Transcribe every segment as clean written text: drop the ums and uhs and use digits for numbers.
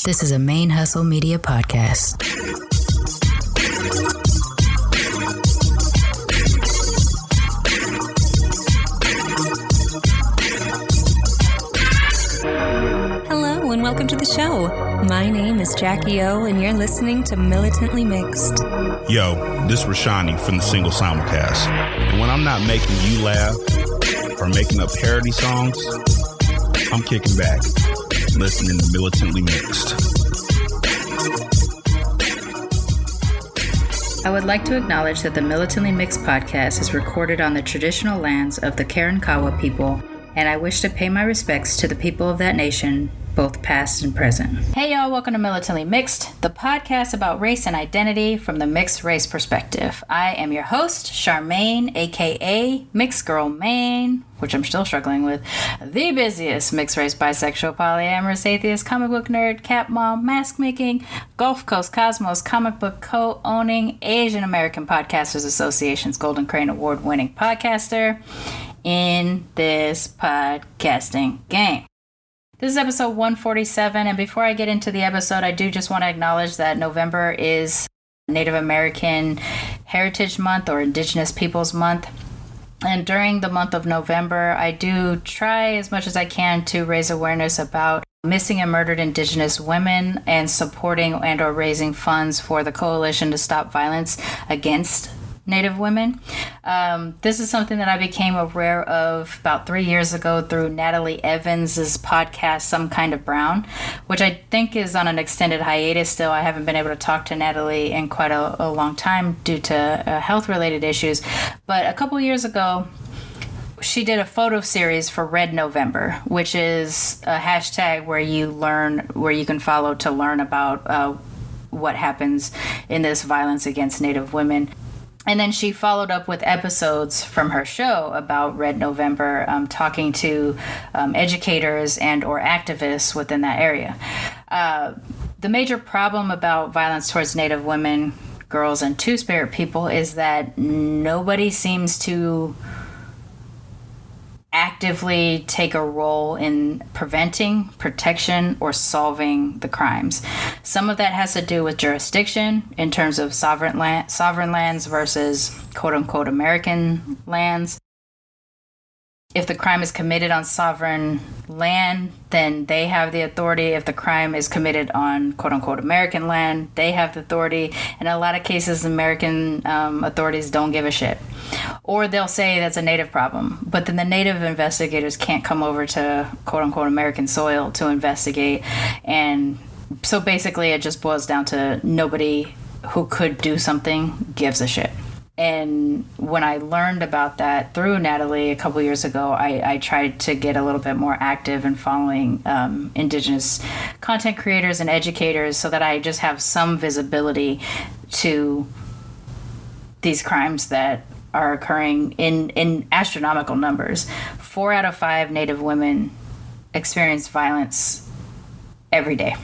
This is a ManeHustle Media podcast. Hello and welcome to the show. My name is Jackie O and you're listening to Militantly Mixed. Yo, this is Rashani from the Single Simulcast. And when I'm not making you laugh or making up parody songs, I'm kicking back, listening to Militantly Mixed. I would like to acknowledge that the Militantly Mixed podcast is recorded on the traditional lands of the Karankawa people, and I wish to pay my respects to the people of that nation, both past and present. Hey y'all, welcome to Militantly Mixed, the podcast about race and identity from the mixed race perspective. I am your host, Charmaine, aka Mixed Girl Maine, which I'm still struggling with, the busiest mixed race, bisexual, polyamorous, atheist, comic book nerd, cat mom, mask making, Gulf Coast Cosmos, comic book co-owning, Asian American Podcasters Association's Golden Crane Award winning podcaster in this podcasting game. This is episode 147, and before I get into the episode, I do just want to acknowledge that November is Native American Heritage Month or Indigenous Peoples Month. And during the month of November, I do try as much as I can to raise awareness about missing and murdered Indigenous women and supporting and or raising funds for the Coalition to Stop Violence Against Native Women. This is something that I became aware of about 3 years ago through Natalie Evans's podcast, Some Kind of Brown, which I think is on an extended hiatus still. I haven't been able to talk to Natalie in quite a long time due to health-related issues. But a couple years ago, she did a photo series for Red November, which is a hashtag where you can follow to learn about what happens in this violence against Native women. And then she followed up with episodes from her show about Red November, talking to educators and or activists within that area. The major problem about violence towards Native women, girls, and Two-Spirit people is that nobody seems to actively take a role in preventing, protection, or solving the crimes. Some of that has to do with jurisdiction in terms of sovereign lands versus quote-unquote American lands. If the crime is committed on sovereign land, then they have the authority. If the crime is committed on quote-unquote American land, they have the authority. In a lot of cases, American authorities don't give a shit. Or they'll say that's a Native problem. But then the Native investigators can't come over to quote-unquote American soil to investigate. And so basically it just boils down to nobody who could do something gives a shit. And when I learned about that through Natalie a couple years ago, I tried to get a little bit more active in following Indigenous content creators and educators so that I just have some visibility to these crimes that are occurring in astronomical numbers. 4 out of 5 Native women experience violence every day.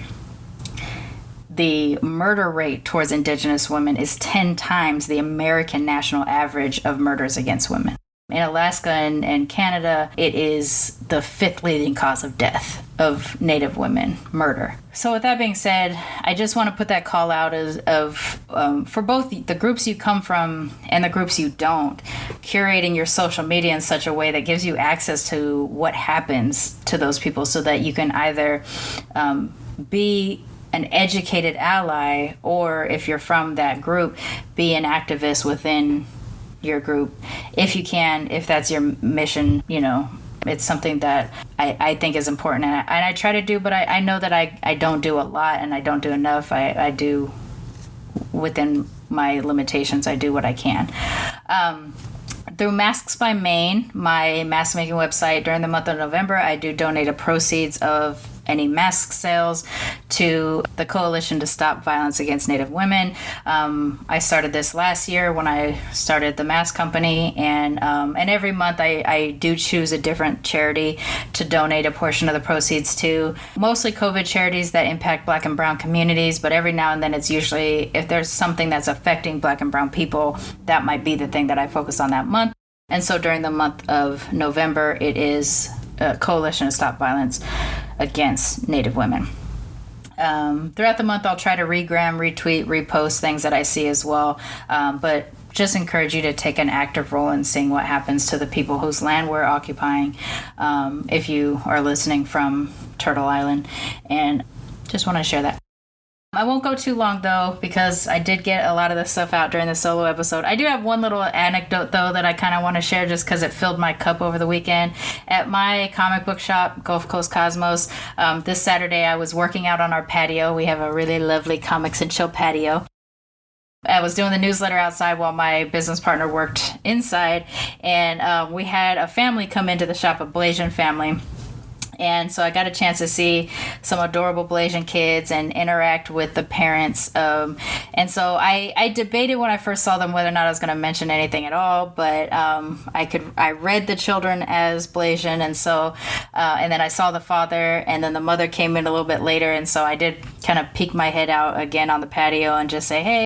The murder rate towards Indigenous women is 10 times the American national average of murders against women. In Alaska and Canada, it is the 5th leading cause of death of Native women, murder. So with that being said, I just want to put that call out for both the groups you come from and the groups you don't, curating your social media in such a way that gives you access to what happens to those people so that you can either be an educated ally, or if you're from that group, be an activist within your group. If you can, if that's your mission, it's something that I think is important. And I try to do, but I know that I don't do a lot and I don't do enough. I do within my limitations. I do what I can. Through Masks by Maine, my mask making website, during the month of November, I do donate a proceeds of any mask sales to the Coalition to Stop Violence Against Native Women. I started this last year when I started the mask company, and every month I do choose a different charity to donate a portion of the proceeds to. Mostly COVID charities that impact Black and Brown communities, but every now and then it's usually, if there's something that's affecting Black and Brown people, that might be the thing that I focus on that month. And so during the month of November, it is a Coalition to Stop Violence Against Native Women. Throughout the month, I'll try to regram, retweet, repost things that I see as well. But just encourage you to take an active role in seeing what happens to the people whose land we're occupying, if you are listening from Turtle Island. And just want to share that. I won't go too long, though, because I did get a lot of this stuff out during the solo episode. I do have one little anecdote, though, that I kind of want to share just because it filled my cup over the weekend. At my comic book shop, Gulf Coast Cosmos, this Saturday I was working out on our patio. We have a really lovely Comics and Chill patio. I was doing the newsletter outside while my business partner worked inside, and we had a family come into the shop, a Blasian family. And so I got a chance to see some adorable Blasian kids and interact with the parents. And so I debated when I first saw them whether or not I was going to mention anything at all. But I read the children as Blasian, and so and then I saw the father, and then the mother came in a little bit later. And so I did kind of peek my head out again on the patio and just say, hey,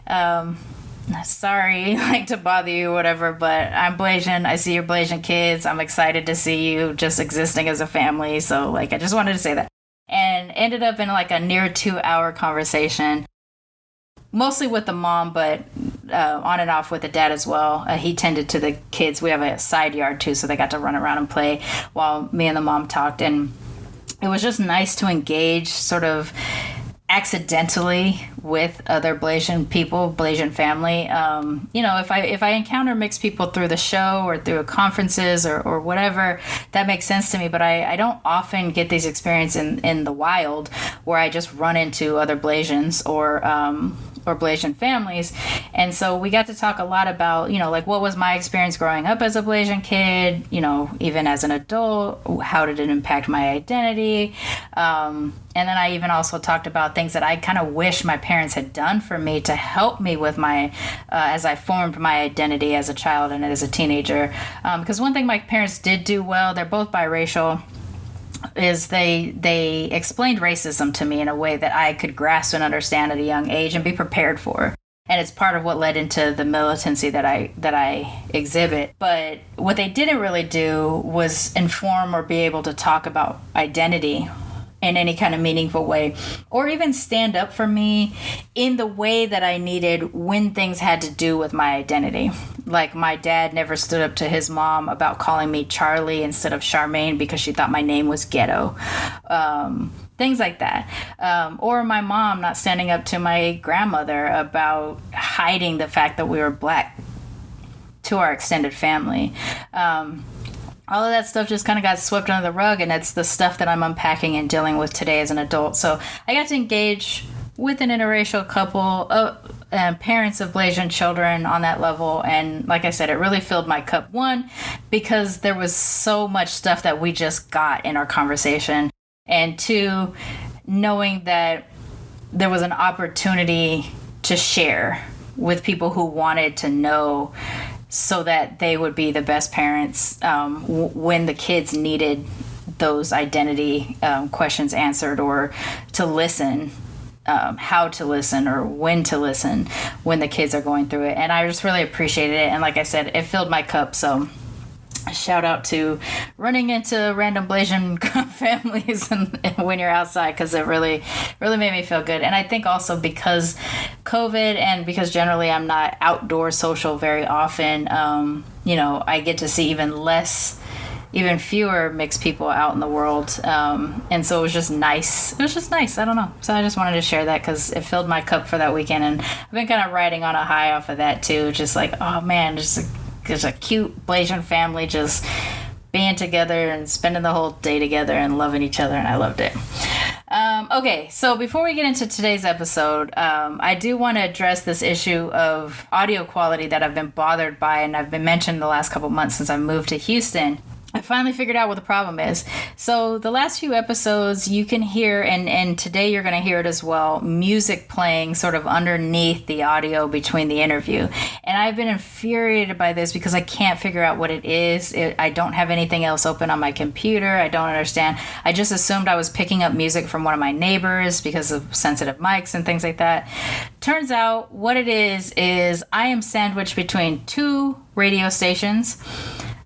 sorry, to bother you, whatever, but I'm Blasian. I see your Blasian kids. I'm excited to see you just existing as a family. So, I just wanted to say that. And ended up in, a near 2-hour conversation, mostly with the mom, but on and off with the dad as well. He tended to the kids. We have a side yard, too, so they got to run around and play while me and the mom talked. And it was just nice to engage sort of accidentally with other Blasian people, Blasian family. If I encounter mixed people through the show or through conferences or whatever, that makes sense to me. But I don't often get these experiences in the wild where I just run into other Blasians or Blasian families. And so we got to talk a lot about, what was my experience growing up as a Blasian kid, even as an adult, how did it impact my identity? And then I even also talked about things that I kind of wish my parents had done for me to help me with my, as I formed my identity as a child and as a teenager. Because one thing my parents did do well, they're both biracial, is they explained racism to me in a way that I could grasp and understand at a young age and be prepared for. And it's part of what led into the militancy that I exhibit. But what they didn't really do was inform or be able to talk about identity in any kind of meaningful way, or even stand up for me in the way that I needed when things had to do with my identity. Like my dad never stood up to his mom about calling me Charlie instead of Charmaine because she thought my name was ghetto. Things like that. Or my mom not standing up to my grandmother about hiding the fact that we were Black to our extended family. All of that stuff just kind of got swept under the rug, and it's the stuff that I'm unpacking and dealing with today as an adult. So I got to engage with an interracial couple, parents of Blasian children on that level. And like I said, it really filled my cup. One, because there was so much stuff that we just got in our conversation. And two, knowing that there was an opportunity to share with people who wanted to know so that they would be the best parents when the kids needed those identity questions answered, or to listen, how to listen or when to listen when the kids are going through it. And I just really appreciated it. And like I said, it filled my cup. So shout out to running into random Blasian families and when you're outside, because it really made me feel good. And I think also because COVID and because generally I'm not outdoor social very often, I get to see even fewer mixed people out in the world. And so it was just nice. I don't know. So I just wanted to share that because it filled my cup for that weekend. And I've been kind of riding on a high off of that too. Just like, oh man, there's a cute Blasian family just being together and spending the whole day together and loving each other, and I loved it. Okay, so before we get into today's episode, I do want to address this issue of audio quality that I've been bothered by, and I've been mentioned the last couple months since I moved to Houston. I finally figured out what the problem is. So the last few episodes you can hear, and today you're going to hear it as well, music playing sort of underneath the audio between the interview. And I've been infuriated by this because I can't figure out what it is. I don't have anything else open on my computer. I don't understand. I just assumed I was picking up music from one of my neighbors because of sensitive mics and things like that. Turns out what it is I am sandwiched between two radio stations.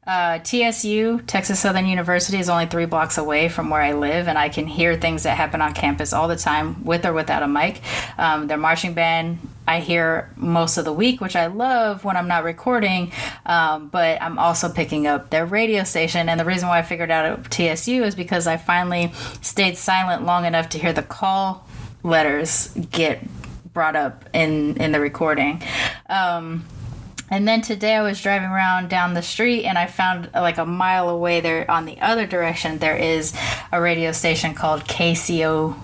TSU, Texas Southern University, is only 3 blocks away from where I live, and I can hear things that happen on campus all the time, with or without a mic. Their marching band I hear most of the week, which I love when I'm not recording, but I'm also picking up their radio station. And the reason why I figured out TSU is because I finally stayed silent long enough to hear the call letters get brought up in the recording. And then today I was driving around down the street and I found like a mile away there on the other direction, there is a radio station called KCOH,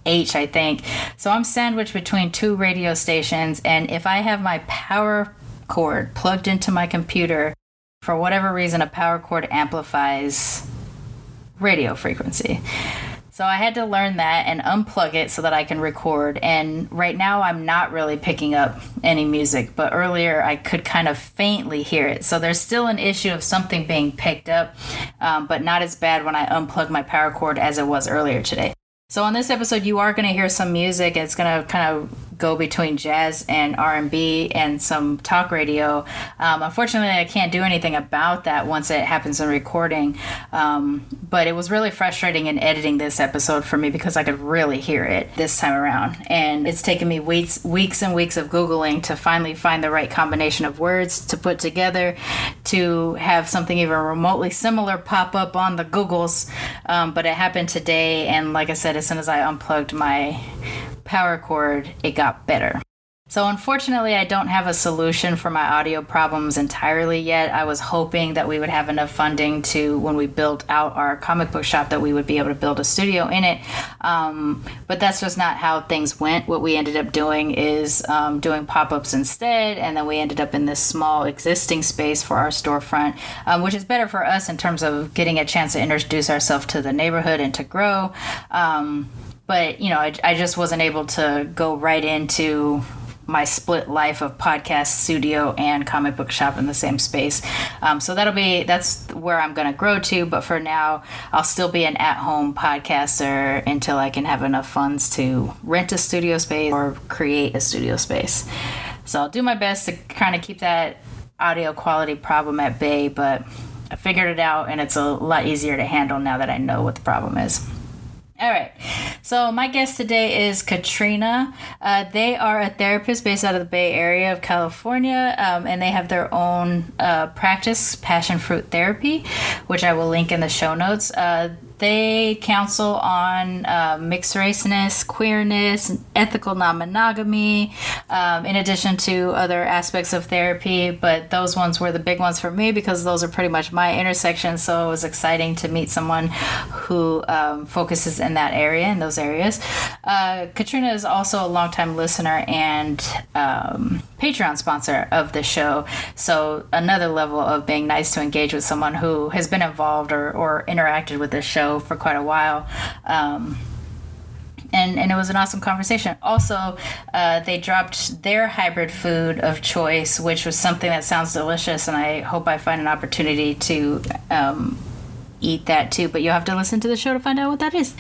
I think. So I'm sandwiched between 2 radio stations. And if I have my power cord plugged into my computer, for whatever reason, a power cord amplifies radio frequency. So I had to learn that and unplug it so that I can record. And right now I'm not really picking up any music, but earlier I could kind of faintly hear it. So there's still an issue of something being picked up, but not as bad when I unplug my power cord as it was earlier today. So on this episode, you are going to hear some music. It's going to kind of go between jazz and R&B and some talk radio. Unfortunately, I can't do anything about that once it happens in recording. But it was really frustrating in editing this episode for me because I could really hear it this time around. And it's taken me weeks and weeks of Googling to finally find the right combination of words to put together to have something even remotely similar pop up on the Googles. But it happened today. And like I said, as soon as I unplugged my power cord, it got better. So unfortunately, I don't have a solution for my audio problems entirely yet. I was hoping that we would have enough funding to, when we built out our comic book shop, that we would be able to build a studio in it. But that's just not how things went. What we ended up doing is doing pop-ups instead, and then we ended up in this small existing space for our storefront, which is better for us in terms of getting a chance to introduce ourselves to the neighborhood and to grow. But, you know, I just wasn't able to go right into my split life of podcast studio and comic book shop in the same space. So that's where I'm going to grow to. But for now, I'll still be an at-home podcaster until I can have enough funds to rent a studio space or create a studio space. So I'll do my best to kind of keep that audio quality problem at bay, but I figured it out and it's a lot easier to handle now that I know what the problem is. All right, so my guest today is Katrina. They are a therapist based out of the Bay Area of California, and they have their own practice, Passionfruit Therapy, which I will link in the show notes. They counsel on mixed raceness, queerness, ethical non-monogamy, in addition to other aspects of therapy. But those ones were the big ones for me because those are pretty much my intersection. So it was exciting to meet someone who focuses in that area, in those areas. Katrina is also a longtime listener and Patreon sponsor of the show. So another level of being nice to engage with someone who has been involved or interacted with the show for quite a while. And it was an awesome conversation. Also, they dropped their hybrid food of choice, which was something that sounds delicious, and I hope I find an opportunity to eat that too. But you'll have to listen to the show to find out what that is.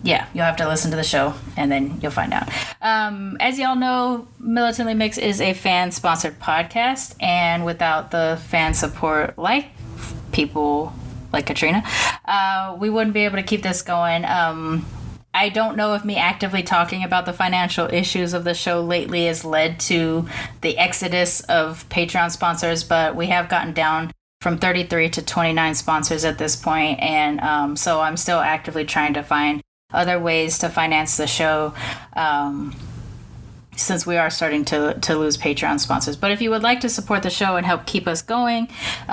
Yeah, you'll have to listen to the show and then you'll find out. As y'all know, Militantly Mixed is a fan-sponsored podcast, and without the fan support like people like Katrina, we wouldn't be able to keep this going. I don't know if me actively talking about the financial issues of the show lately has led to the exodus of Patreon sponsors, but we have gotten down from 33 to 29 sponsors at this point, and so I'm still actively trying to find other ways to finance the show, since we are starting to lose Patreon sponsors. But if you would like to support the show and help keep us going,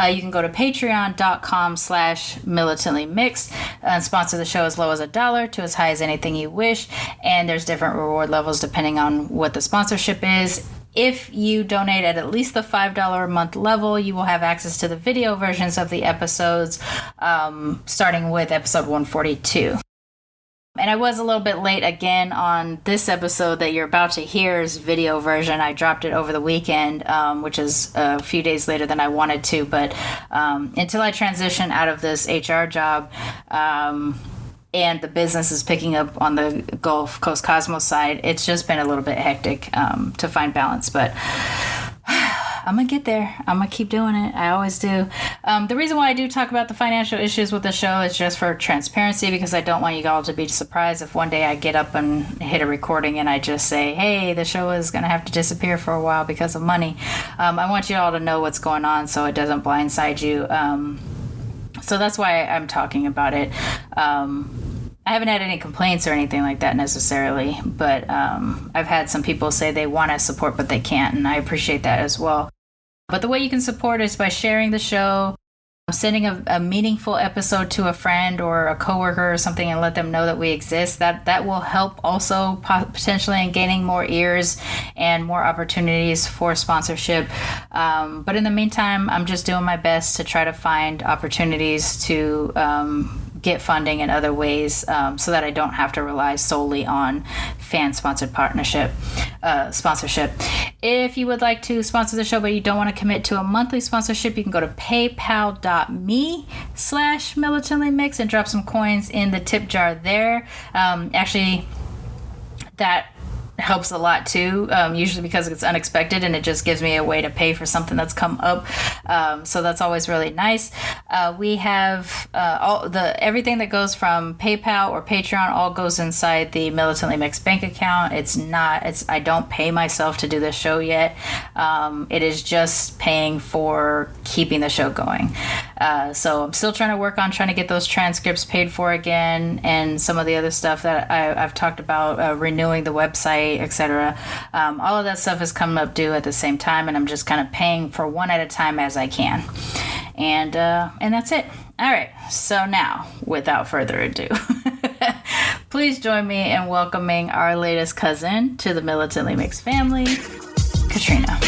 you can go to patreon.com/militantlymixed and sponsor the show as low as $1 to as high as anything you wish. And there's different reward levels depending on what the sponsorship is. If you donate at least the $5 a month level, you will have access to the video versions of the episodes, starting with episode 142. And I was a little bit late again on this episode that you're about to hear's video version. I dropped it over the weekend, which is a few days later than I wanted to. But until I transition out of this HR job, and the business is picking up on the Gulf Coast Cosmos side, it's just been a little bit hectic to find balance. But I'm going to get there. I'm going to keep doing it. I always do. The reason why I do talk about the financial issues with the show is just for transparency, because I don't want you all to be surprised if one day I get up and hit a recording and I just say, hey, the show is going to have to disappear for a while because of money. I want you all to know what's going on so it doesn't blindside you. So that's why I'm talking about it. I haven't had any complaints or anything like that necessarily, but I've had some people say they want to support but they can't, and I appreciate that as well. But the way you can support is by sharing the show, sending a meaningful episode to a friend or a coworker or something and let them know that we exist. That will help also potentially in gaining more ears and more opportunities for sponsorship. But in the meantime, I'm just doing my best to try to find opportunities to get funding in other ways, so that I don't have to rely solely on fan-sponsored sponsorship. If you would like to sponsor the show but you don't want to commit to a monthly sponsorship, you can go to paypal.me/militantly mixed and drop some coins in the tip jar there. Actually, that helps a lot too, usually because it's unexpected and it just gives me a way to pay for something that's come up. So that's always really nice. We have everything that goes from PayPal or Patreon all goes inside the Militantly Mixed bank account. I don't pay myself to do this show yet. It is just paying for keeping the show going. So I'm still trying to get those transcripts paid for again, and some of the other stuff that I've talked about, renewing the website, etc. All of that stuff is coming up due at the same time, and I'm just kind of paying for one at a time as I can. And that's it. All right. So now, without further ado, please join me in welcoming our latest cousin to the Militantly Mixed family, Katrina.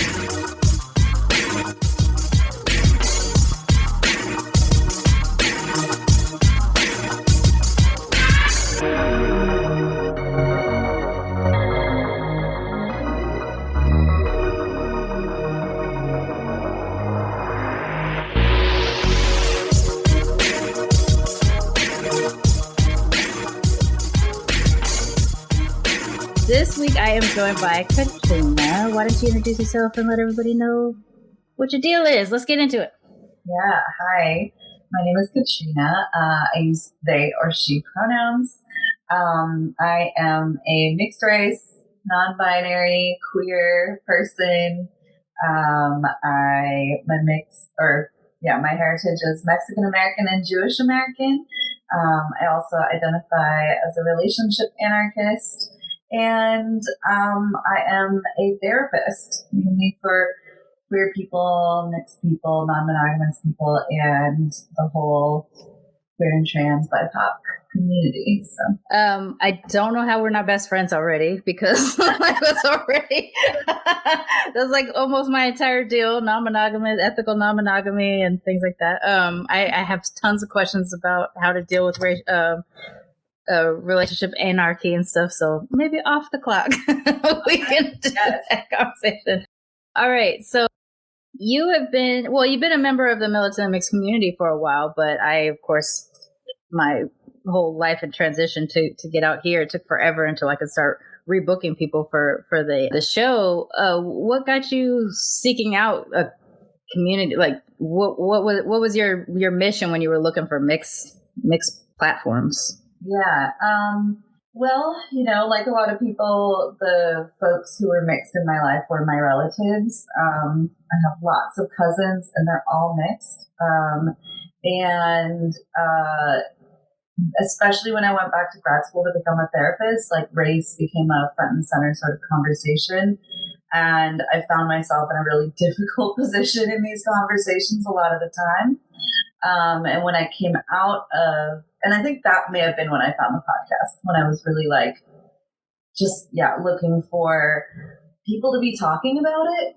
This week I am joined by Katrina. Why don't you introduce yourself and let everybody know what your deal is? Let's get into it. Yeah, hi. My name is Katrina. I use they or she pronouns. I am a mixed race, non-binary, queer person. My heritage is Mexican American and Jewish American. I also identify as a relationship anarchist. And I am a therapist, mainly for queer people, mixed people, non-monogamous people, and the whole queer and trans BIPOC community. So, I don't know how we're not best friends already, because that's like almost my entire deal: non-monogamous, ethical non-monogamy, and things like that. I have tons of questions about how to deal with relationship anarchy and stuff, so maybe off the clock we can do that conversation. All right, so you've been a member of the Militant Mixed community for a while, but I, of course, my whole life and transition to get out here, it took forever until I could start rebooking people for the show. What got you seeking out a community? Like, what was your mission when you were looking for mixed platforms? Yeah. Well, like a lot of people, the folks who were mixed in my life were my relatives. I have lots of cousins and they're all mixed. Especially when I went back to grad school to become a therapist, like race became a front and center sort of conversation. And I found myself in a really difficult position in these conversations a lot of the time. And when I came out of, and I think that may have been when I found the podcast, when I was really looking for people to be talking about it,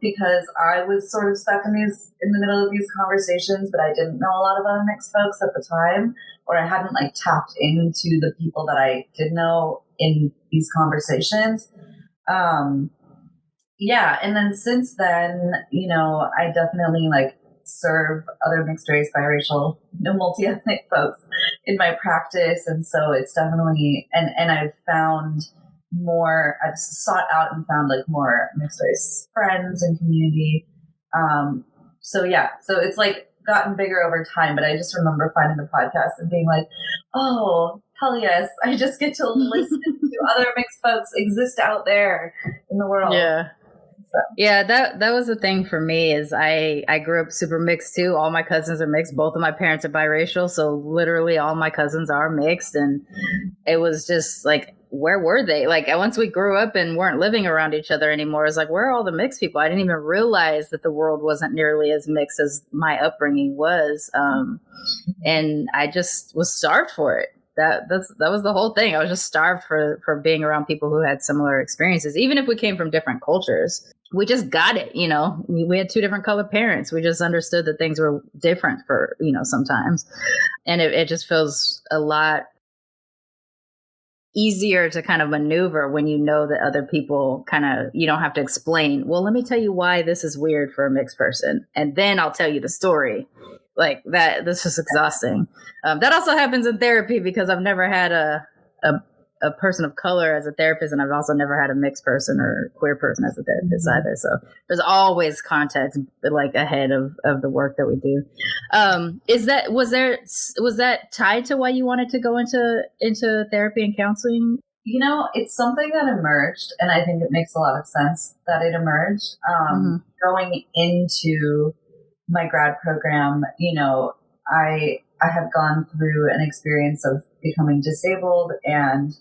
because I was sort of stuck in the middle of these conversations, but I didn't know a lot of other mixed folks at the time, or I hadn't tapped into the people that I did know in these conversations. And then since then, I definitely serve other mixed race, biracial, multi-ethnic folks in my practice. And so it's definitely, and I've found I've sought out and found like more mixed race friends and community. So it's like gotten bigger over time, but I just remember finding the podcast and being like, oh, hell yes, I just get to listen to other mixed folks exist out there in the world. Yeah. So. Yeah, that was the thing for me is I grew up super mixed too. All my cousins are mixed. Both of my parents are biracial. So literally all my cousins are mixed. And it was just like, where were they? Like once we grew up and weren't living around each other anymore, it's like, where are all the mixed people? I didn't even realize that the world wasn't nearly as mixed as my upbringing was. And I just was starved for it. That was the whole thing. I was just starved for being around people who had similar experiences, even if we came from different cultures. We just got it, you know. We had two different colored parents. We just understood that things were different for, you know, sometimes. And it just feels a lot easier to kind of maneuver when you know that other people kind of, you don't have to explain, well, let me tell you why this is weird for a mixed person. And then I'll tell you the story. Like that, this is exhausting. That also happens in therapy because I've never had a person of color as a therapist, and I've also never had a mixed person or queer person as a therapist either. So there's always context like ahead of the work that we do. Was that tied to why you wanted to go into therapy and counseling? You know, it's something that emerged, and I think it makes a lot of sense that it emerged. Going into my grad program, you know, I had gone through an experience of becoming disabled, and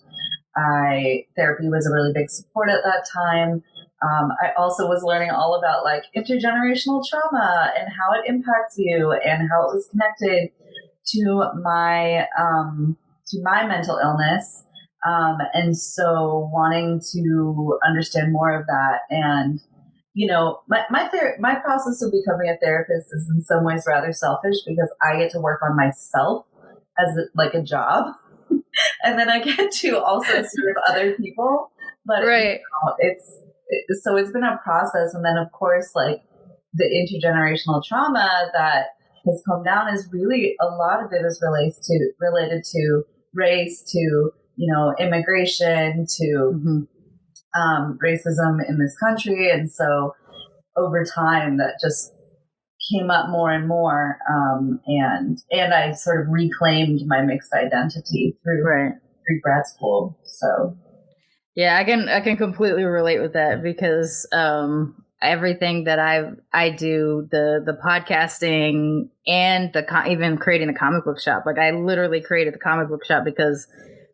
therapy was a really big support at that time. I also was learning all about like intergenerational trauma and how it impacts you and how it was connected to my mental illness. And so wanting to understand more of that. And, you know, my process of becoming a therapist is in some ways rather selfish because I get to work on myself as like a job. And then I get to also serve other people. But right. You know, it's been a process. And then of course, like the intergenerational trauma that has come down is really, a lot of it is related to race, to, you know, immigration, to racism in this country. And so over time that just came up more and more. And I sort of reclaimed my mixed identity through grad school. So yeah, I can completely relate with that because everything that I do, the podcasting and even creating the comic book shop. Like I literally created the comic book shop because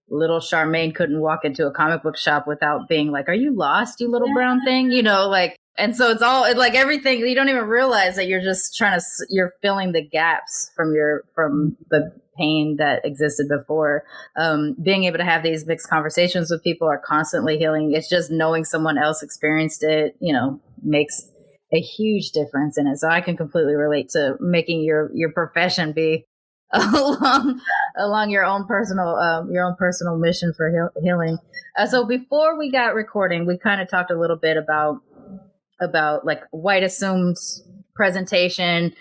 little Charmaine couldn't walk into a comic book shop without being like, "Are you lost, you little brown thing?" You know, like. And so it's all like everything. You don't even realize that you're just you're filling the gaps from the pain that existed before. Being able to have these mixed conversations with people are constantly healing. It's just knowing someone else experienced it, you know, makes a huge difference in it. So I can completely relate to making your profession be along your own personal mission for healing. So before we got recording, we kind of talked a little bit about like white assumed presentation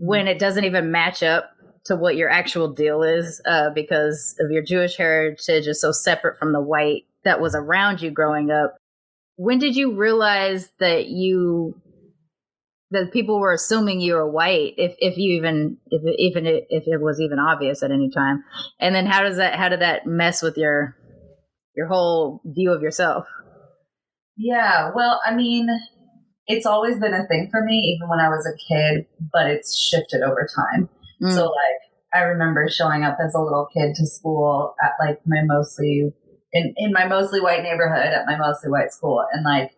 when it doesn't even match up to what your actual deal is, because of your Jewish heritage is so separate from the white that was around you growing up. When did you realize that people were assuming you were white, if it was even obvious at any time? And then how did that mess with your whole view of yourself? Yeah, well, I mean, it's always been a thing for me, even when I was a kid, but it's shifted over time. So like, I remember showing up as a little kid to school at like my mostly white neighborhood at my mostly white school. And like,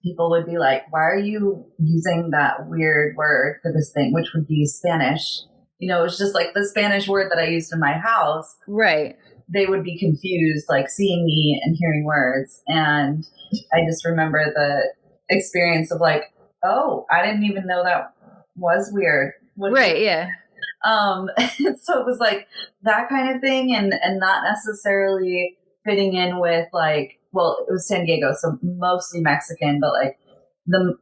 people would be like, "Why are you using that weird word for this thing?" Which would be Spanish. You know, it's just like the Spanish word that I used in my house. Right. They would be confused, like seeing me and hearing words. And I just remember the experience of like, oh, I didn't even know that was weird. Right. Yeah. So it was like that kind of thing, and not necessarily fitting in with like, well, it was San Diego, so mostly Mexican, but like the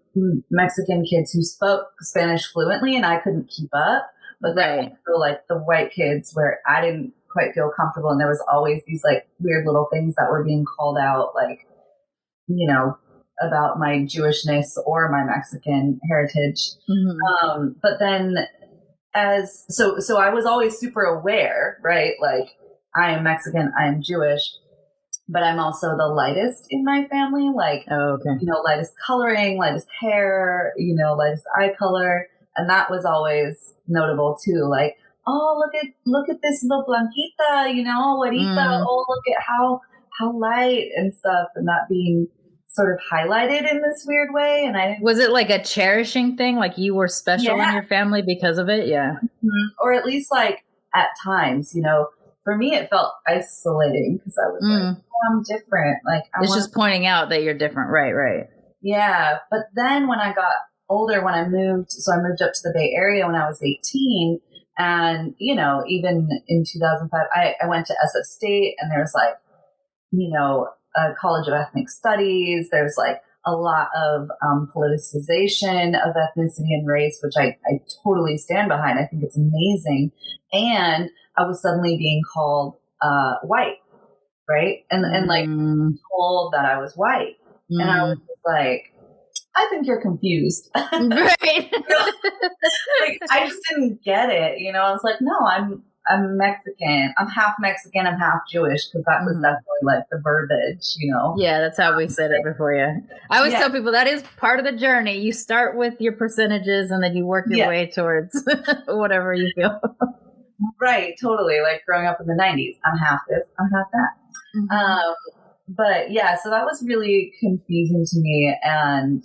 Mexican kids who spoke Spanish fluently and I couldn't keep up. But then like the white kids where I didn't quite feel comfortable. And there was always these like weird little things that were being called out, like, you know, about my Jewishness or my Mexican heritage. But then so I was always super aware, right? Like, I am Mexican, I am Jewish, but I'm also the lightest in my family. Like, you know, lightest coloring, lightest hair, you know, lightest eye color. And that was always notable too. Like, oh, look at this little blanquita, you know, güerita. Oh, look at how light and stuff. And that being sort of highlighted in this weird way. And was it like a cherishing thing? Like you were special in your family because of it? Yeah. Or at least like at times, you know, for me, it felt isolating because I was like, oh, I'm different. Like, it's just pointing out that you're different. Right. Yeah. But then when I got older, when I moved up to the Bay Area when I was 18. And, you know, even in 2005, I went to SF State, and there's like, you know, a College of Ethnic Studies. There's like a lot of politicization of ethnicity and race, which I totally stand behind. I think it's amazing. And I was suddenly being called white, right? And like told that I was white. And I was like, I think you're confused. Right. Like, I just didn't get it. You know, I was like, no, I'm Mexican. I'm half Mexican. I'm half Jewish, because that was definitely like the verbiage, you know? Yeah, that's how we said it before. Yeah. I always tell people that is part of the journey. You start with your percentages and then you work your way towards whatever you feel. Right. Totally. Like growing up in the 90s, I'm half this, I'm half that. But yeah, so that was really confusing to me. And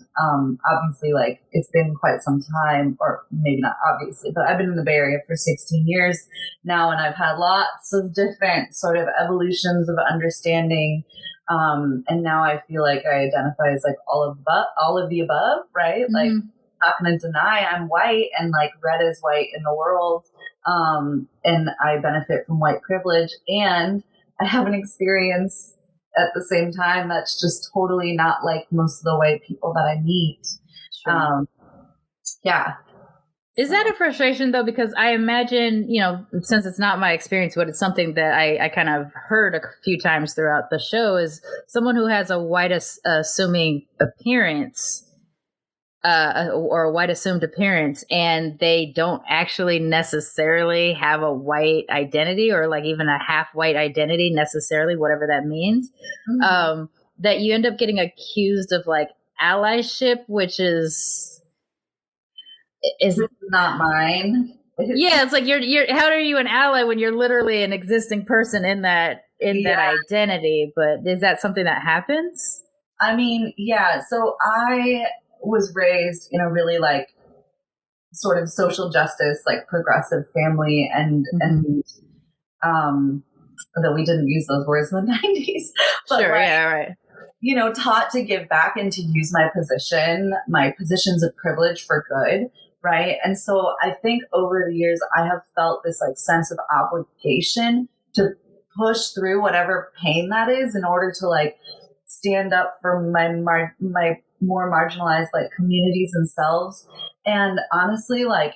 obviously, like, it's been quite some time, or maybe not obviously, but I've been in the Bay Area for 16 years now, and I've had lots of different sort of evolutions of understanding. And now I feel like I identify as like all of the above, right? Like, not going to deny I'm white, and like red is white in the world. And I benefit from white privilege, and I have an experience at the same time that's just totally not like most of the white people that I meet. Yeah. Is that a frustration though? Because I imagine, you know, since it's not my experience, but it's something that I kind of heard a few times throughout the show, is someone who has a white assuming appearance, or a white assumed appearance, and they don't actually necessarily have a white identity, or like even a half white identity necessarily, whatever that means, that you end up getting accused of like allyship, which is not mine. Yeah, it's like you're how are you an ally when you're literally an existing person in that identity? But is that something that happens? I mean, yeah. So I was raised in a really like sort of social justice, like progressive family, and though we didn't use those words in the 90s, but sure, like, yeah, right. You know, taught to give back and to use my positions of privilege for good, right? And so I think over the years I have felt this like sense of obligation to push through whatever pain that is in order to like stand up for my more marginalized like communities themselves. And honestly, like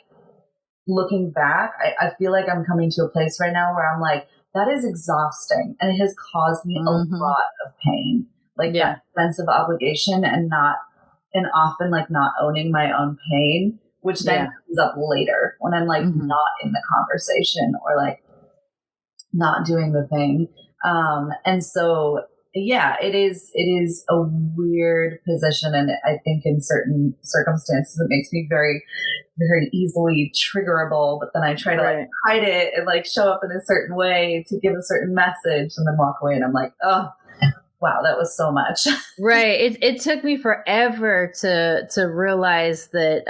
looking back, I feel like I'm coming to a place right now where I'm like, that is exhausting, and it has caused me a lot of pain, like that sense of obligation, and often like not owning my own pain, which then comes up later when I'm like not in the conversation, or like not doing the thing. And so yeah, it is a weird position. And I think in certain circumstances, it makes me very, very easily triggerable, but then I try to like hide it and like show up in a certain way to give a certain message, and then walk away. And I'm like, oh, wow, that was so much. Right. It took me forever to realize that,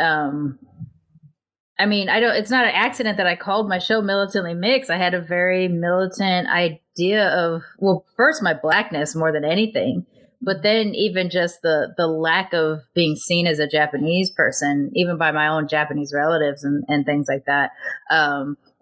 I mean, it's not an accident that I called my show Militantly Mixed. I had a very militant idea of, well, first my blackness more than anything, but then even just the lack of being seen as a Japanese person, even by my own Japanese relatives and things like that,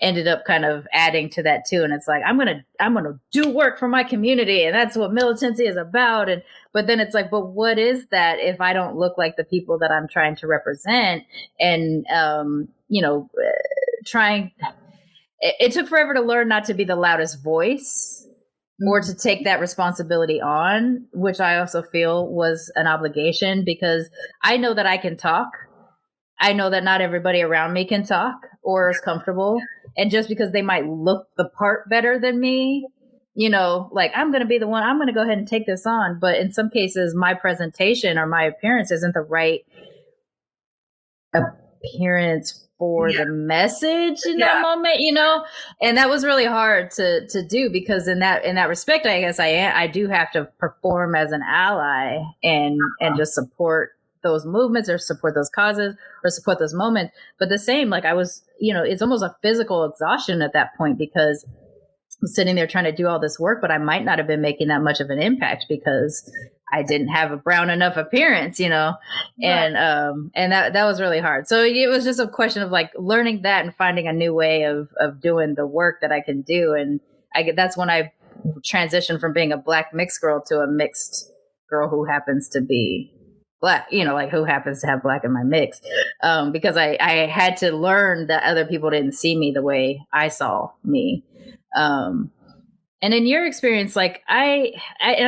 ended up kind of adding to that too. And it's like, I'm going to do work for my community, and that's what militancy is about. But then it's like, but what is that if I don't look like the people that I'm trying to represent? And, it took forever to learn not to be the loudest voice or to take that responsibility on, which I also feel was an obligation, because I know that I can talk. I know that not everybody around me can talk or is comfortable. And just because they might look the part better than me, like, I'm going to be the one, I'm going to go ahead and take this on. But in some cases, my presentation or my appearance isn't the right appearance for the message in that moment, and that was really hard to do, because in that respect, I guess I do have to perform as an ally and just support those movements or support those causes or support those moments. But the same, like, I was, it's almost a physical exhaustion at that point, because I'm sitting there trying to do all this work, but I might not have been making that much of an impact because I didn't have a brown enough appearance, and that was really hard. So it was just a question of like learning that and finding a new way of doing the work that I can do. And that's when I transitioned from being a Black mixed girl to a mixed girl who happens to be Black, like who happens to have Black in my mix, because I had to learn that other people didn't see me the way I saw me. And in your experience, like I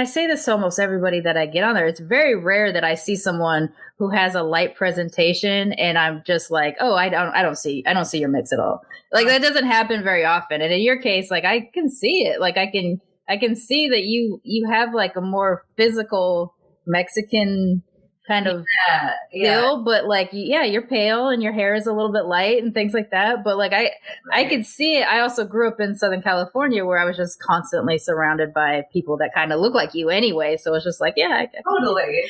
say this to almost everybody that I get on there, it's very rare that I see someone who has a light presentation and I'm just like, oh, I don't see your mix at all. Like that doesn't happen very often. And in your case, like I can see it. Like I can see that you have like a more physical Mexican kind of feel, but like, you're pale and your hair is a little bit light and things like that. But like, I could see it. I also grew up in Southern California where I was just constantly surrounded by people that kind of look like you anyway. So it's just like, totally.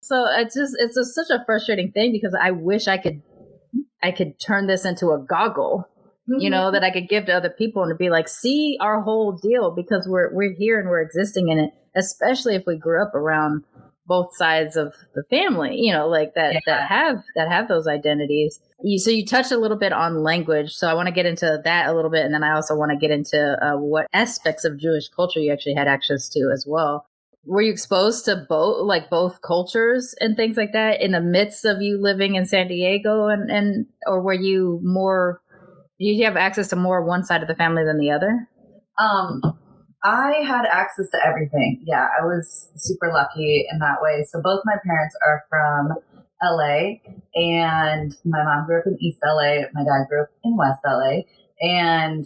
So it's just such a frustrating thing, because I wish I could turn this into a goggle, that I could give to other people and to be like, see our whole deal, because we're here and we're existing in it, especially if we grew up around both sides of the family, like that have those identities. So you touched a little bit on language. So I want to get into that a little bit. And then I also want to get into what aspects of Jewish culture you actually had access to as well. Were you exposed to both cultures and things like that in the midst of you living in San Diego, and or were you more, did you have access to more one side of the family than the other? I had access to everything. Yeah, I was super lucky in that way. So both my parents are from LA, and my mom grew up in East LA. My dad grew up in West LA. And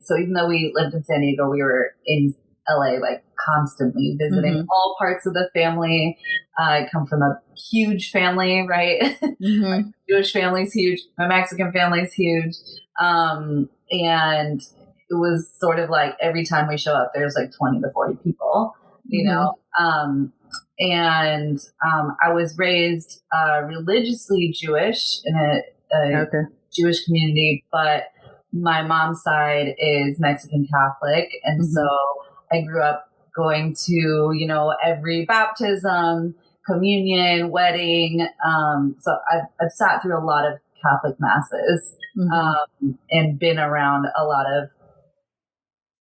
so even though we lived in San Diego, we were in LA like constantly visiting all parts of the family. I come from a huge family, right? My Jewish family's huge. My Mexican family's huge. And it was sort of like every time we show up, there's like 20 to 40 people, and I was raised religiously Jewish in a Jewish community, but my mom's side is Mexican Catholic. And so I grew up going to, every baptism, communion, wedding. So I've sat through a lot of Catholic masses and been around a lot of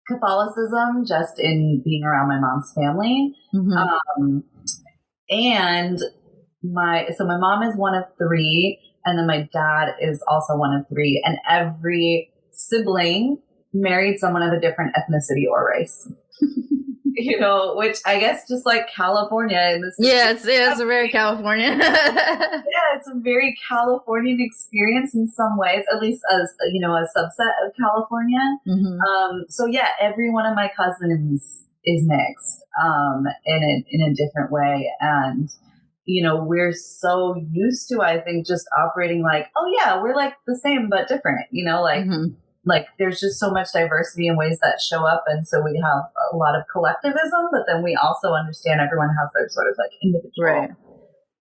Catholicism just in being around my mom's family. And my mom is one of three, and then my dad is also one of three, and every sibling married someone of a different ethnicity or race. Which I guess just like California in this. It's a very Californian. It's a very Californian experience in some ways, at least as a subset of California. So every one of my cousins is mixed, in a different way, and we're so used to, I think, just operating like, oh yeah, we're like the same but different. Like there's just so much diversity in ways that show up. And so we have a lot of collectivism, but then we also understand everyone has their sort of like individual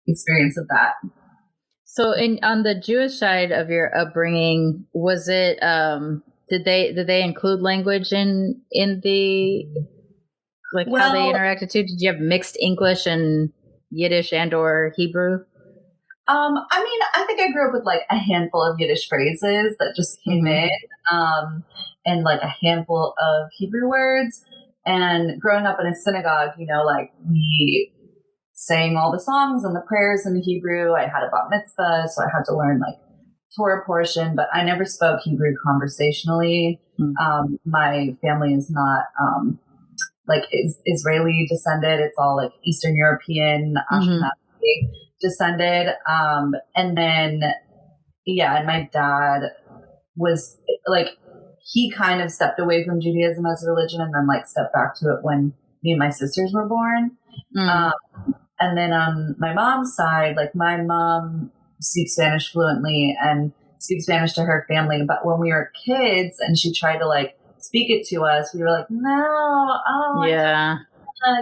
experience of that. So on the Jewish side of your upbringing, was it, did they include language in the, like how they interacted too? Did you have mixed English and Yiddish and or Hebrew? I think I grew up with like a handful of Yiddish phrases that just came in, and like a handful of Hebrew words. And growing up in a synagogue, like we sang all the songs and the prayers in Hebrew. I had a bat mitzvah, so I had to learn like Torah portion, but I never spoke Hebrew conversationally. My family is not is Israeli descended. It's all like Eastern European, Ashkenazi descended. And then, and my dad was like, he kind of stepped away from Judaism as a religion and then like stepped back to it when me and my sisters were born. And then on my mom's side, like my mom speaks Spanish fluently and speaks Spanish to her family. But when we were kids and she tried to like speak it to us, we were like, no,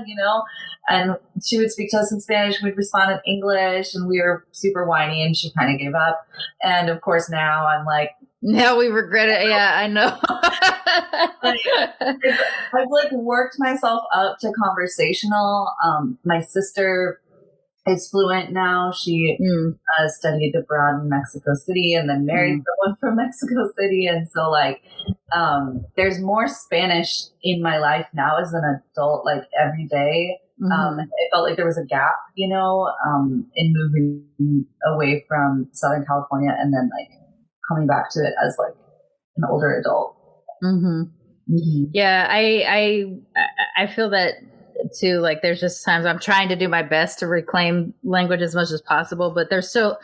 you know, and she would speak to us in Spanish. We'd respond in English and we were super whiny and she kind of gave up. And of course now I'm like, now we regret it. Yeah, I know. I've like worked myself up to conversational. My sister is fluent now. She studied abroad in Mexico City and then married someone from Mexico City. And so like, there's more Spanish in my life now as an adult, like every day. I felt like there was a gap, you know, in moving away from Southern California and then like coming back to it as like an older adult. Yeah, I feel that too. Like there's just times I'm trying to do my best to reclaim language as much as possible, but there's still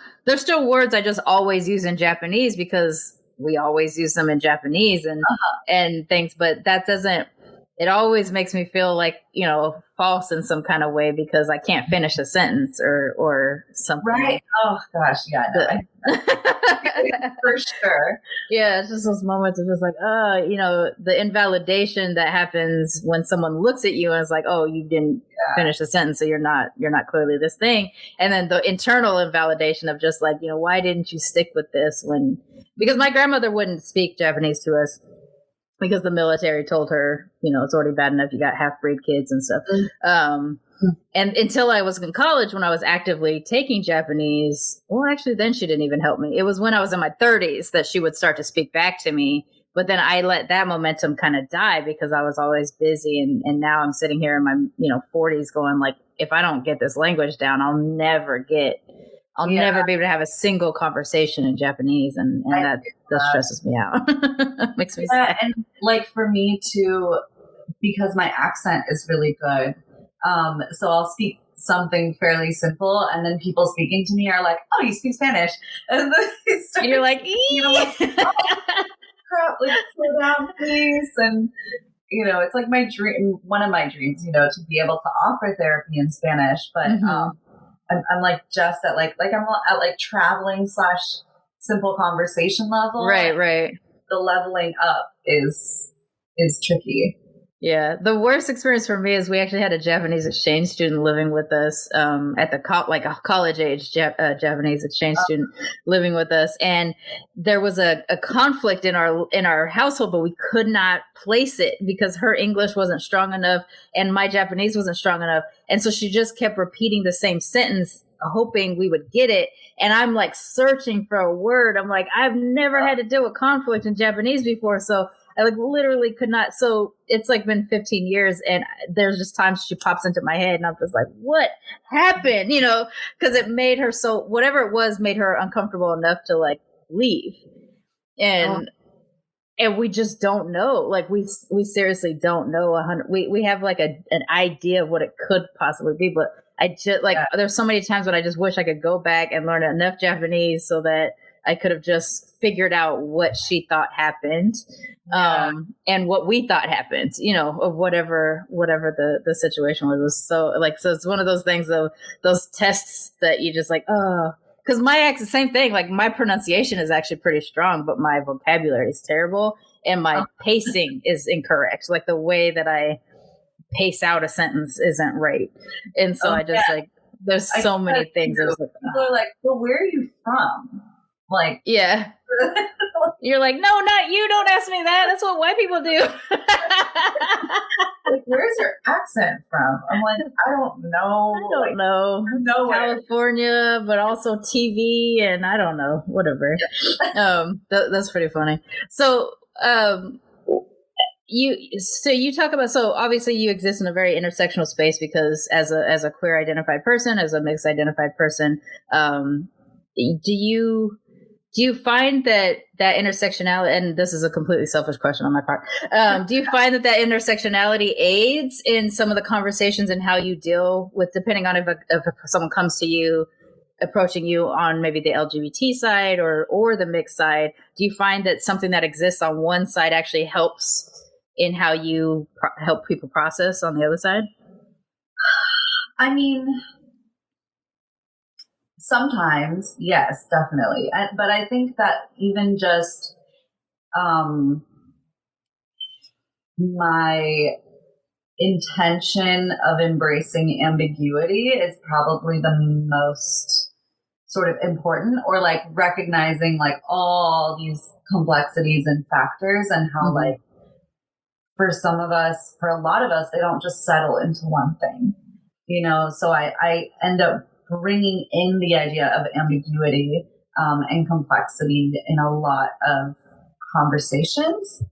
words I just always use in Japanese because we always use them in Japanese and things, but that doesn't, it always makes me feel like, you know, false in some kind of way because I can't finish a sentence or something. Right. Oh gosh. Yeah. No, for sure. Yeah. It's just those moments of just like, you know, the invalidation that happens when someone looks at you and is like, oh, you didn't finish a sentence. So you're not clearly this thing. And then the internal invalidation of just like, you know, why didn't you stick with this because my grandmother wouldn't speak Japanese to us. Because the military told her, you know, it's already bad enough. You got half-breed kids and stuff. And until I was in college, when I was actively taking Japanese, well, actually, then she didn't even help me. It was when I was in my 30s that she would start to speak back to me. But then I let that momentum kind of die because I was always busy. And now I'm sitting here in my, 40s going like, if I don't get this language down, I'll never be able to have a single conversation in Japanese. And that stresses me out. Makes me sad. And like for me too, because my accent is really good. So I'll speak something fairly simple and then people speaking to me are like, oh, you speak Spanish. And then you're like, oh, crap, like slow down please. And it's like my dream, one of my dreams, to be able to offer therapy in Spanish, but I'm like just at like I'm at like traveling / simple conversation level. Right. The leveling up is tricky. Yeah. The worst experience for me is we actually had a Japanese exchange student living with us at the a college age Japanese exchange student living with us. And there was a conflict in our household, but we could not place it because her English wasn't strong enough and my Japanese wasn't strong enough. And so she just kept repeating the same sentence, hoping we would get it. And I'm like searching for a word. I'm like, I've never had to deal with conflict in Japanese before. So I like literally could not. So it's like been 15 years and there's just times she pops into my head and I'm just like, what happened? Because it made her whatever it was made her uncomfortable enough to like leave. And we just don't know. Like we seriously don't know 100. We have like an idea of what it could possibly be, but I just there's so many times when I just wish I could go back and learn enough Japanese so that I could have just figured out what she thought happened, and what we thought happened, of whatever the situation was. So it's one of those things of those tests that you just like, because my accent, same thing. Like my pronunciation is actually pretty strong, but my vocabulary is terrible and my pacing is incorrect. Like the way that I pace out a sentence isn't right. And so I just there's so many things. People are like, well, where are you from? Like, yeah. You're like, no, not you. Don't ask me that. That's what white people do. Like, where's your accent from? I'm like, I don't know. I don't know. Nowhere. California, but also TV, and I don't know. Whatever. That's pretty funny. So, you talk about, so obviously you exist in a very intersectional space because as a queer identified person, as a mixed identified person, do you Do you find that intersectionality, and this is a completely selfish question on my part, do you find that intersectionality aids in some of the conversations and how you deal with, depending on if someone comes to you, approaching you on maybe the LGBT side or the mixed side, do you find that something that exists on one side actually helps in how you help people process on the other side? I mean, sometimes, yes, definitely. But I think that even just my intention of embracing ambiguity is probably the most sort of important, or like recognizing like all these complexities and factors, and how like for a lot of us, they don't just settle into one thing, you know? So I end up bringing in the idea of ambiguity and complexity in a lot of conversations.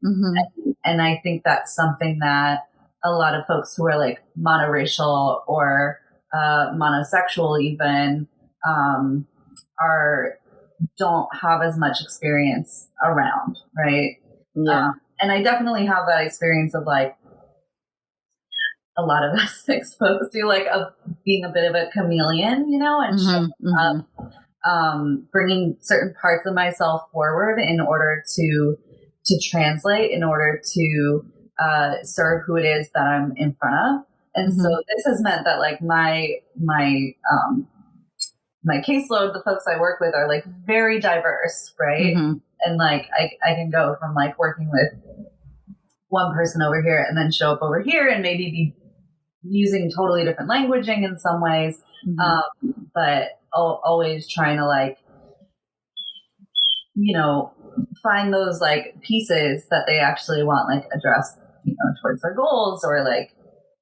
And I think that's something that a lot of folks who are like monoracial or monosexual even don't have as much experience around, right? Yeah. And I definitely have that experience of like a lot of us mixed folks do, like of being a bit of a chameleon, you know, and bringing certain parts of myself forward in order to translate, in order to serve who it is that I'm in front of. And so this has meant that like my caseload, the folks I work with are like very diverse, right? And like I can go from like working with one person over here and then show up over here and maybe be using totally different languaging in some ways, but always trying to like, you know, find those like pieces that they actually want like addressed, you know, towards their goals, or like,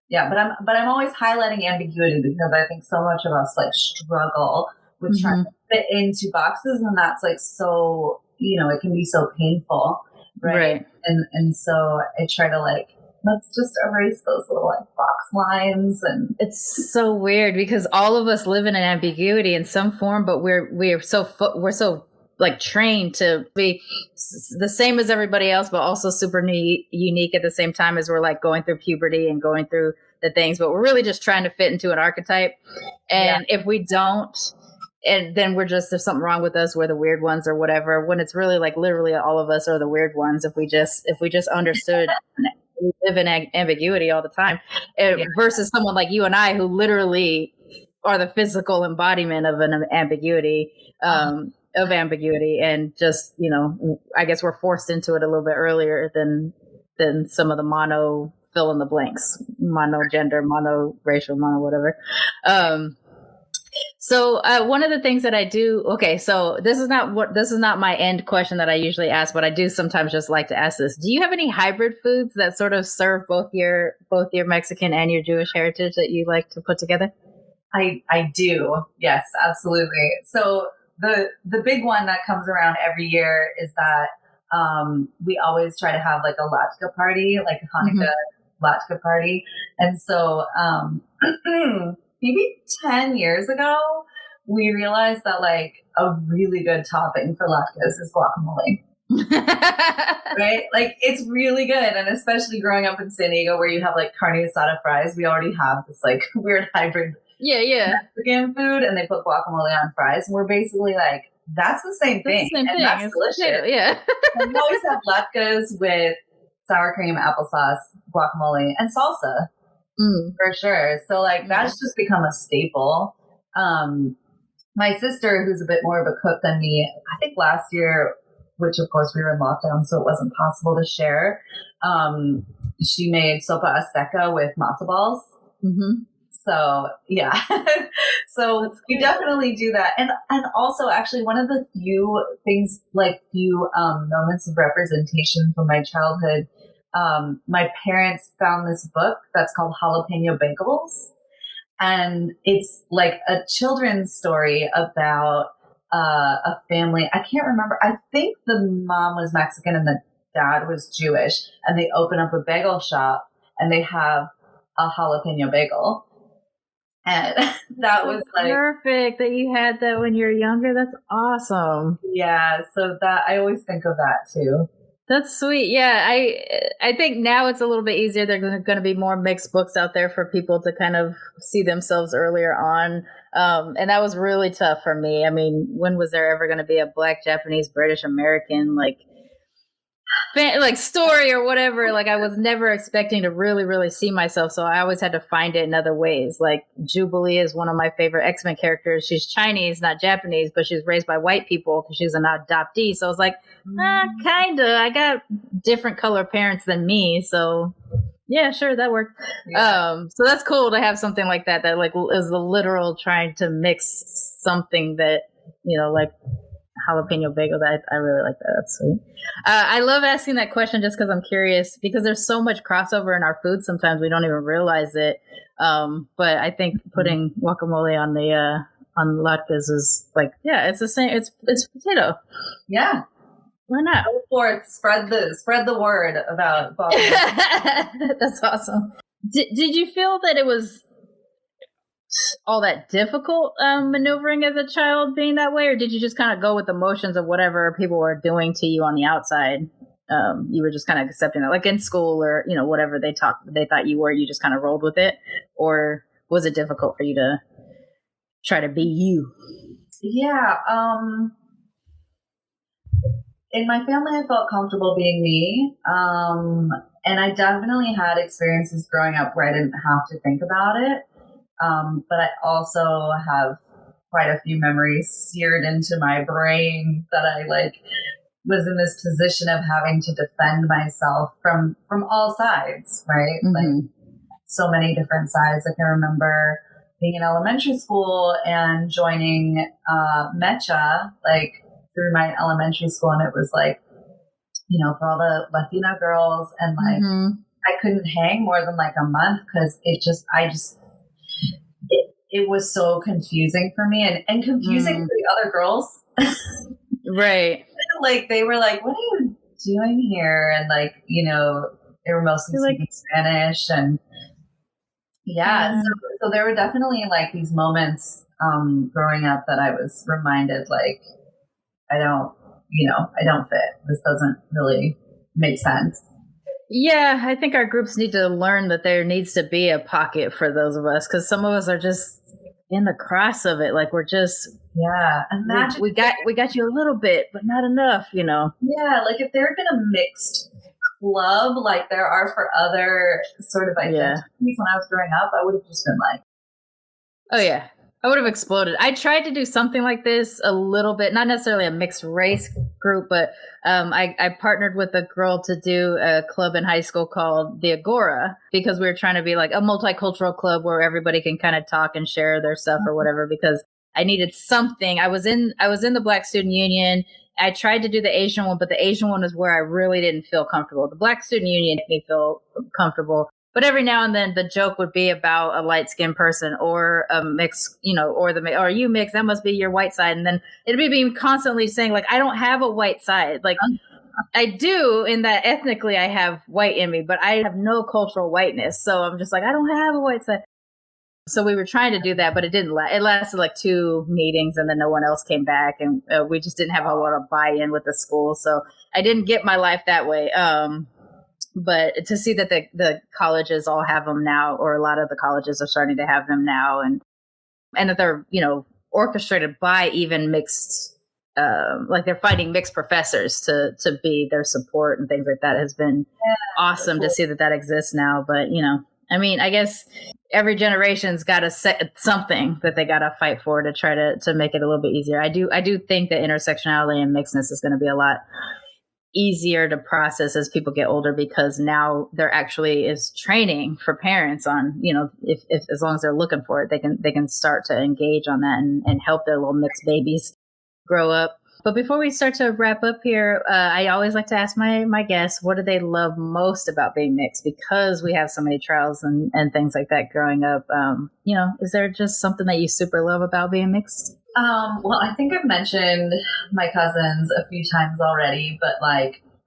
yeah. But I'm always highlighting ambiguity because I think so much of us like struggle with trying to fit into boxes, and that's like so, you know, it can be so painful, right? And so I try to like, let's just erase those little like box lines. And it's so weird because all of us live in an ambiguity in some form, but we're so like trained to be the same as everybody else, but also super unique at the same time, as we're like going through puberty and going through the things, but we're really just trying to fit into an archetype. And if we don't, and then we're just, there's something wrong with us, we're the weird ones or whatever, when it's really like literally all of us are the weird ones. If we just understood we live in ambiguity all the time, versus someone like you and I, who literally are the physical embodiment of an ambiguity, of ambiguity, and just, you know, I guess we're forced into it a little bit earlier than some of the mono fill in the blanks, mono gender, mono racial, mono whatever. So one of the things that I do, okay, so this is not my end question that I usually ask, but I do sometimes just like to ask this. Do you have any hybrid foods that sort of serve both your Mexican and your Jewish heritage that you like to put together? I do. Yes, absolutely. So the big one that comes around every year is that we always try to have like a latke party, like a Hanukkah latke party. And so maybe 10 years ago, we realized that like a really good topping for latkes is guacamole. Right? Like it's really good. And especially growing up in San Diego where you have like carne asada fries, we already have this like weird hybrid Mexican food, and they put guacamole on fries. And we're basically like, that's the same thing. And that's delicious. Yeah. And we always have latkes with sour cream, applesauce, guacamole, and salsa. For sure. So like that's just become a staple. My sister, who's a bit more of a cook than me, I think last year, which of course we were in lockdown, so it wasn't possible to share, she made sopa azteca with matzo balls. So yeah, so we definitely do that. And also actually one of the few things, like few moments of representation from my childhood, my parents found this book that's called Jalapeno Bagels. And it's like a children's story about a family. I can't remember. I think the mom was Mexican and the dad was Jewish. And they open up a bagel shop and they have a jalapeno bagel. And that was like perfect that you had that when you were younger. That's awesome. Yeah, so that I always think of that too. That's sweet. Yeah, I think now it's a little bit easier. There's going to be more mixed books out there for people to kind of see themselves earlier on. And that was really tough for me. I mean, when was there ever going to be a Black, Japanese, British, American, like story or whatever? Like, I was never expecting to really see myself. So I always had to find it in other ways. Like, Jubilee is one of my favorite X-Men characters. She's Chinese, not Japanese, but she was raised by white people because she's an adoptee. So I was like, kinda. I got different color parents than me. So yeah, sure, that worked. Yeah. So that's cool to have something like that like is the literal trying to mix something that, like jalapeno bagel. That I really like that. That's sweet. I love asking that question just because I'm curious, because there's so much crossover in our food. Sometimes we don't even realize it. But I think putting guacamole on the on latkes is like, yeah, it's the same. It's potato. Yeah. Why not? Go forth, spread the word about guacamole. That's awesome. Did you feel that it was all that difficult maneuvering as a child being that way, or did you just kind of go with the motions of whatever people were doing to you on the outside? You were just kind of accepting that, like in school or whatever they thought you were, you just kind of rolled with it, or was it difficult for you to try to be you? Yeah. In my family, I felt comfortable being me. And I definitely had experiences growing up where I didn't have to think about it. But I also have quite a few memories seared into my brain that I was in this position of having to defend myself from all sides, right? Mm-hmm. Like so many different sides. I can remember being in elementary school and joining Mecha, through my elementary school, and it was for all the Latina girls, and I couldn't hang more than a month because it was so confusing for me and confusing for the other girls. Right. They were like, what are you doing here? And they were mostly speaking Spanish, and so there were definitely these moments growing up that I was reminded I don't fit. This doesn't really make sense. Yeah, I think our groups need to learn that there needs to be a pocket for those of us, because some of us are just in the cross of it. We're just imagine we got you a little bit, but not enough. Yeah, if there had been a mixed club like there are for other sort of identities when I was growing up, I would have just been oh yeah. I would have exploded. I tried to do something like this a little bit, not necessarily a mixed race group, but I partnered with a girl to do a club in high school called the Agora, because we were trying to be a multicultural club where everybody can kind of talk and share their stuff or whatever, because I needed something. I was in the Black Student Union. I tried to do the Asian one, but the Asian one is where I really didn't feel comfortable. The Black Student Union made me feel comfortable. But every now and then the joke would be about a light-skinned person or a mix, or you mix, that must be your white side. And then it'd be being constantly saying I don't have a white side. I do, in that ethnically I have white in me, but I have no cultural whiteness. So I'm just I don't have a white side. So we were trying to do that, but it didn't last. It lasted 2 meetings, and then no one else came back, and we just didn't have a lot of buy-in with the school. So I didn't get my life that way. But to see that the colleges all have them now, or a lot of the colleges are starting to have them now, and that they're, orchestrated by even mixed, they're finding mixed professors to be their support and things like that, has been awesome to see that exists now. But, I guess every generation's got to set something that they got to fight for to try to make it a little bit easier. I do think that intersectionality and mixedness is going to be a lot easier to process as people get older, because now there actually is training for parents on, if as long as they're looking for it, they can start to engage on that and help their little mixed babies grow up. But before we start to wrap up here, I always like to ask my guests, what do they love most about being mixed? Because we have so many trials and things like that growing up. Is there just something that you super love about being mixed? Well, I think I've mentioned my cousins a few times already, but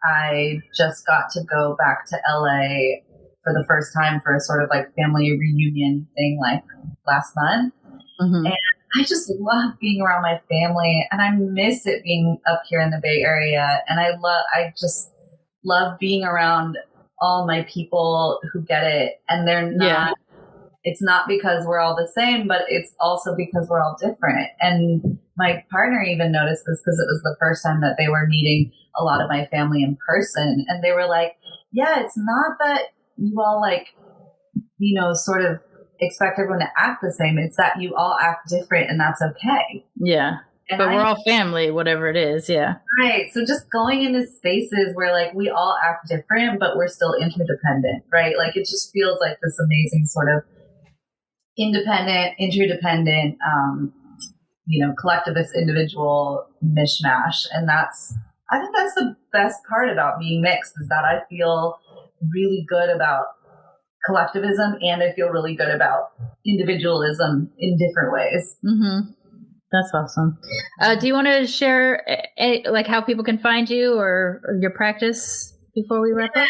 I just got to go back to LA for the first time for a sort of like family reunion thing like last month. Mm-hmm. And I just love being around my family, and I miss it being up here in the Bay Area. And I just love being around all my people who get it. And they're not, it's not because we're all the same, but it's also because we're all different. And my partner even noticed this because it was the first time that they were meeting a lot of my family in person. And they were like, yeah, it's not that you all like, you know, sort of expect everyone to act the same. It's that you all act different, and that's okay. Yeah. And but we're all family, whatever it is. Yeah. Right. So just going into spaces where like we all act different, but we're still interdependent, right? Like it just feels like this amazing sort of independent, interdependent, you know, collectivist individual mishmash. And I think that's the best part about being mixed, is that I feel really good about collectivism, and I feel really good about individualism in different ways. Mm-hmm. That's awesome. Do you want to share like how people can find you or your practice before we wrap up?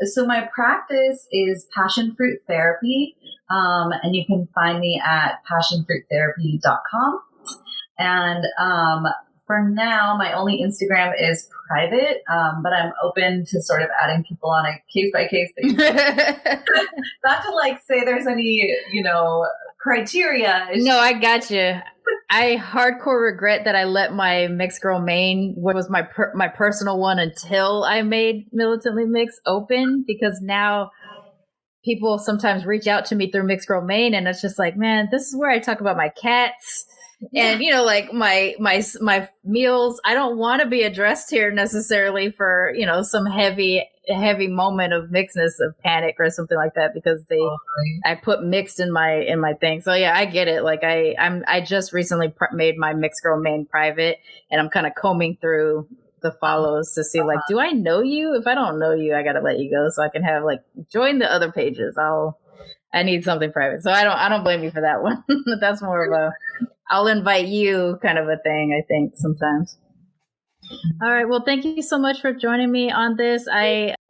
So my practice is Passionfruit Therapy, and you can find me at passionfruittherapy.com. And for now, my only Instagram is private, but I'm open to sort of adding people on a case-by-case basis. Not to like say there's any, you know, criteria. No, I got you. I hardcore regret that I let my Mixed Girl Maine, what was my personal one until I made Militantly Mixed open, because now people sometimes reach out to me through Mixed Girl Maine, and it's just like, man, this is where I talk about my cats. And, you know, like my meals, I don't want to be addressed here necessarily for, you know, some heavy moment of mixedness, of panic or something like that, because I put mixed in my thing. So yeah, I get it. Like I just recently made my Mixed Girl Maine private, and I'm kind of combing through the follows to see like, do I know you? If I don't know you, I got to let you go so I can have like join the other pages. I need something private. So I don't blame you for that one. That's more of a I'll invite you kind of a thing, I think, sometimes. All right. Well, thank you so much for joining me on this.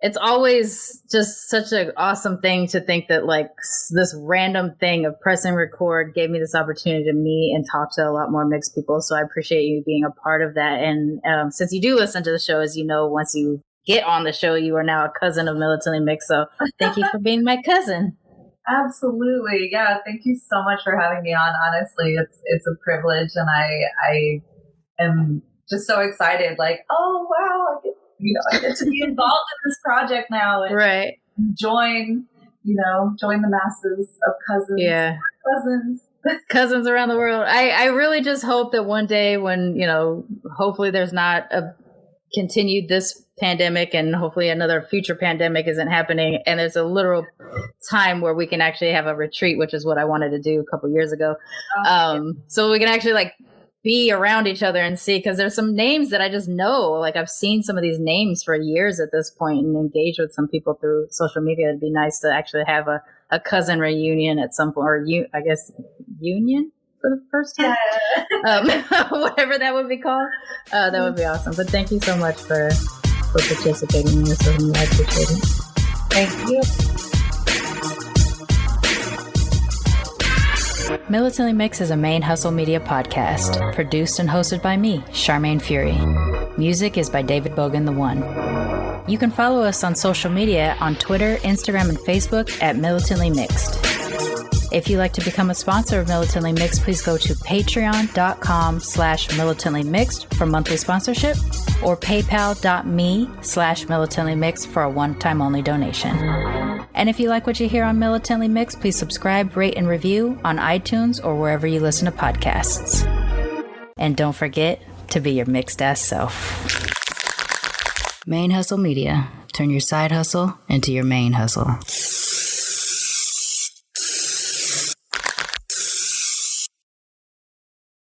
It's always just such an awesome thing to think that like this random thing of pressing record gave me this opportunity to meet and talk to a lot more mixed people. So I appreciate you being a part of that. And since you do listen to the show, as you know, once you get on the show, you are now a cousin of Militantly Mixed. So thank you for being my cousin. Absolutely. Yeah. Thank you so much for having me on. Honestly, it's a privilege, and I am just so excited. Like, oh wow, I get to be involved in this project now, and right. join the masses of cousins. Yeah. Cousins around the world. I really just hope that one day when, you know, hopefully there's not a continued this pandemic, and hopefully another future pandemic isn't happening, and there's a literal time where we can actually have a retreat, which is what I wanted to do a couple years ago. So we can actually like be around each other and see, because there's some names that I just know, like I've seen some of these names for years at this point and engage with some people through social media. It'd be nice to actually have a cousin reunion at some point, or I guess union for the first time. Yeah. Whatever that would be called. That would be awesome. But thank you so much for participating in this with me. I appreciate it. Thank you. Militantly Mixed is a ManeHustle media podcast, produced and hosted by me, Charmaine Fury. Music is by David Bogan the One. You can follow us on social media on Twitter, Instagram, and Facebook at Militantly Mixed. If you'd like to become a sponsor of Militantly Mixed, please go to patreon.com/militantlymixed for monthly sponsorship, or paypal.me/militantlymixed for a one-time only donation. And if you like what you hear on Militantly Mixed, please subscribe, rate, and review on iTunes or wherever you listen to podcasts. And don't forget to be your mixed-ass self. ManeHustle Media. Turn your side hustle into your main hustle.